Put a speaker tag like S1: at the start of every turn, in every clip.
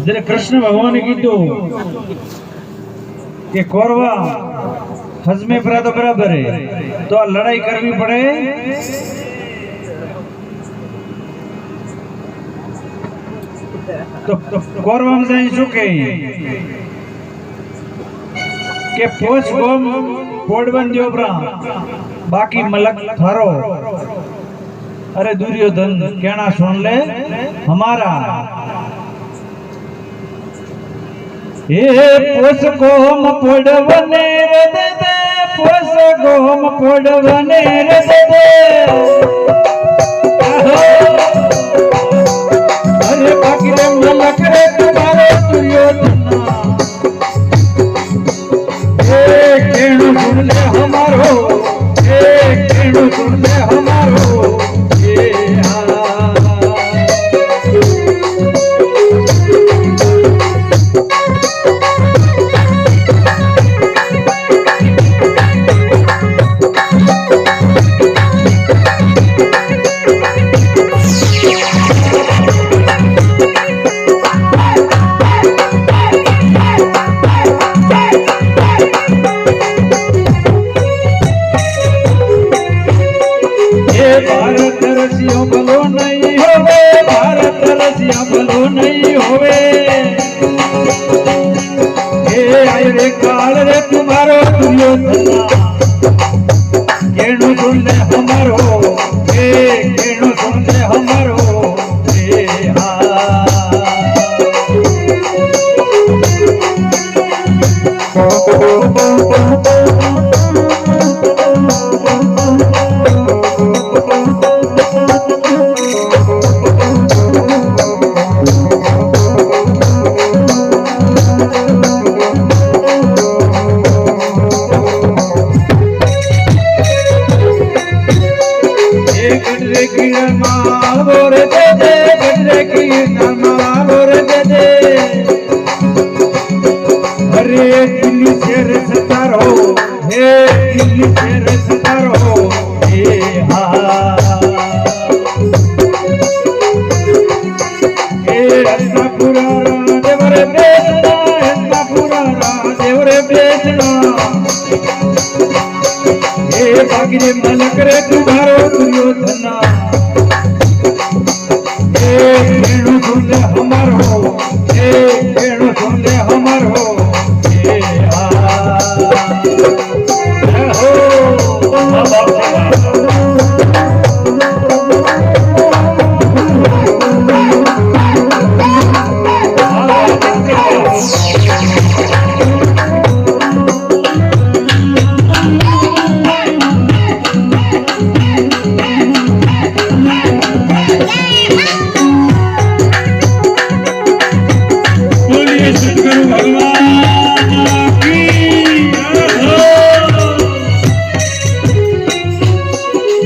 S1: जरे कृष्ण भगवान ने कीधु कि कौरवा हजमे पर तो बराबर है तो लड़ाई करनी पड़े तो कौरवा में जाए चुके के पोष गोम पोड़बन दियोबरा बाकी मलक थारो अरे दुर्योधन कहना सुन ले हमारा ये पोष गोम पोड़बने रे दे पोष गोम पोड़बने रे दे अरे बाकी रे मलक रे तुम्हारे दुर्योधन केणु सुन ले हमारो केणु सुन ले हमारो भारत रसिया भलो नहीं होवे भारत रसिया भलो नहीं होवे हे आय रे काल रे तुम्हारो दुर्योधन केणु सुन ले हमारो हे केणु सुन ले हमारो हे गजरे की मार दे दे गजरे की मार दे दे अरे दिल्ली से रसतारो हे दिल्ली से रसतारो हे हा हे रत्नापुरा देवरे बेचना रत्नापुरा देवरे बेचना हे बाकी रे मलक रे तुम्हारो दुर्योधन हे केणु सुन ले हमारो हे केणु सुन ले हमारो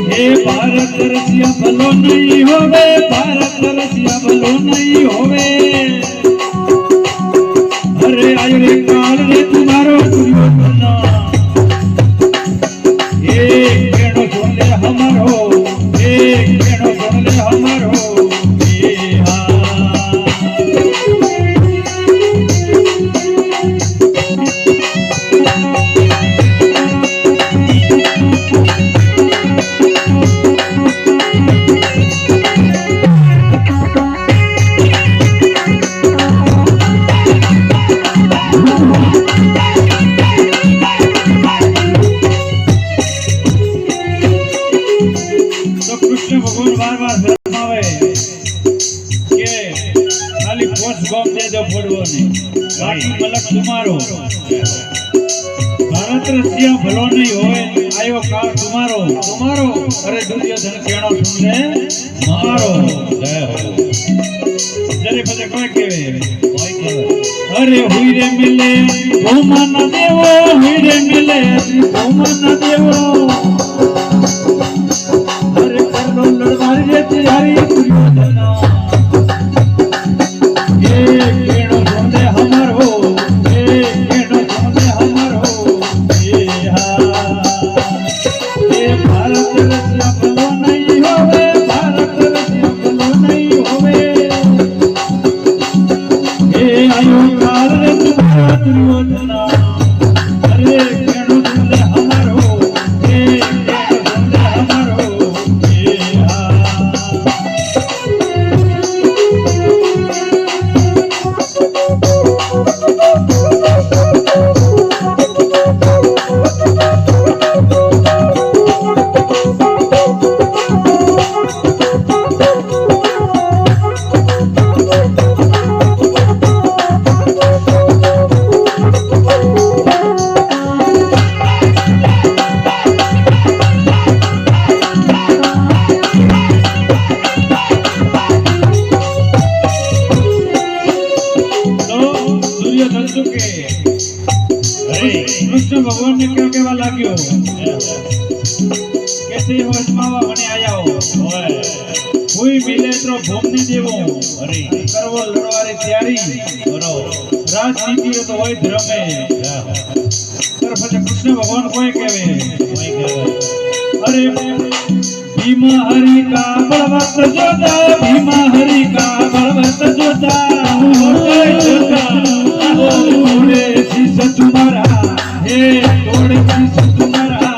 S1: हे भारत रसिया भलो नहीं होवे भारत रसिया भलो नहीं होवे अरे आय रे काल रे तुम्हारो दुर्योधन हे केणु सुन ले हमारो हे केणु सुन ले हमारो कृष्ण भगवान बार-बार फरमावे के खाली पोष गोम दे दो फोड़वो ने बाकी मलक तुम्हारो भारत रसिया भलो नहीं होवे आयो काल तुम्हारो तुम्हारो अरे दुर्योधन केणो सुन ले हमारो जय हो जरे बजे कोई केवे अरे हुई रे मिले ओ मन देवो हुई रे मिले ओ मन देवो अरे करनो लड़वारी रे तिहारी दुर्योधन ये केणो सुन ले हमारो ये केणो सुन ले हमारो ये भारत रसिया भलो नहीं होवे भारत रसिया भलो नहीं होवे हे दुर्योधना अरे केणो सुन ले हमारो केणो सुन ले हमारो कृष्ण भगवान ने क्या कहवा लाग्यो कैसे हो अजमावा बने आया हो कोई मिले तो भूमने देवो अरे करवो लड़वारी तैयारी करो राजनीति तो होय धर्म में पर પછી कृष्ण भगवान कोई कहवे अरे भीमा हरि का बलवंत जोधा भीमा हरि का बलवंत जोधा तोड़े शीश तुम्हारा हे तोड़े शीश तुम्हारा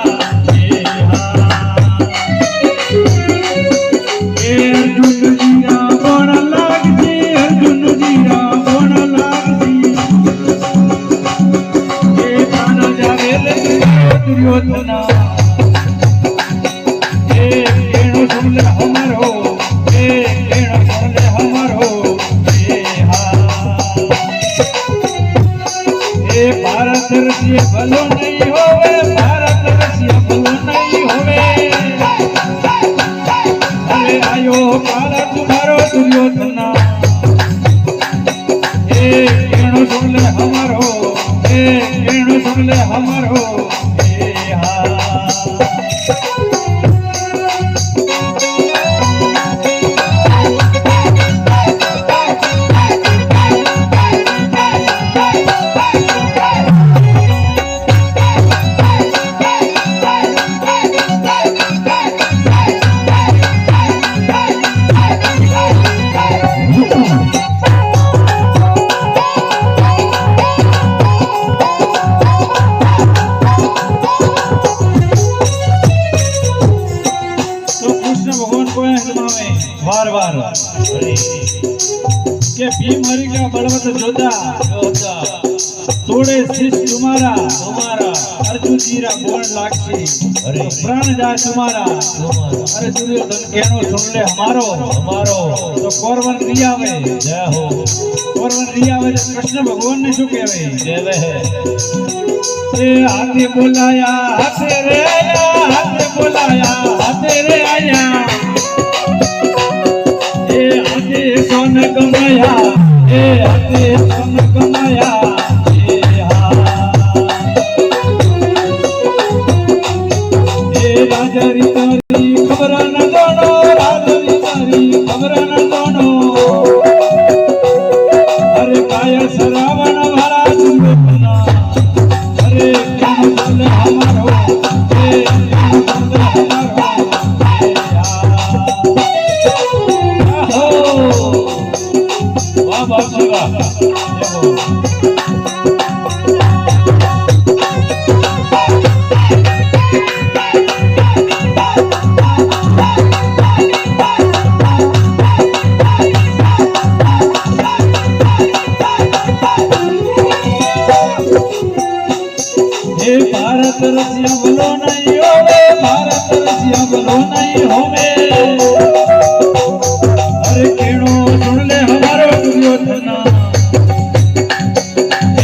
S1: हे अर्जुन जीरा बोन लागजी अर्जुन जीरा बोन लागजी हे प्राण जावे ले दुर्योधना हे केणो सुन ले हमारो हे केणो सुन ले हमारो भारत रसिया भलो नहीं होवे भारत रसिया भलो नहीं होवे अरे आयो काल तुम्हारो दुर्योधना हे केणो सुन ले हमारो हे केणो सुन ले हमारो बार के भीम हरि का बलवंत जोधा तोड़े शीश तुम्हारा अर्जुन जीरा बोन लागसी अरे प्राण जाए तुम्हारा अरे दुर्योधन केनो सुन ले हमारो तो कौरवन रिया में जय हो कौरवन रिया में कृष्ण भगवान ने शू कहवे कहवे है ए हाथे बोलाया हाथे रे आया हाथे बोलाया हाथे रे आया सोन कमाया ए हाथे सोन कमाया ए राजरी तारी खबर न जानो राजरी तारी खबर न जानो अरे काय सरावण भरा दुर्योधना अरे केनो सुन हमारो ए केनो सुन हमारो भारत रसिया बोलो नहीं होवे भारत रसिया बोलो नहीं होवे अरे केणो सुन ले हमारो दुर्योधना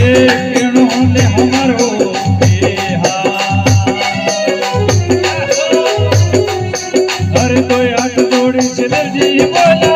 S1: ए केणो ले हमारो अरे तो हाथ जोड़ी चले जी बोला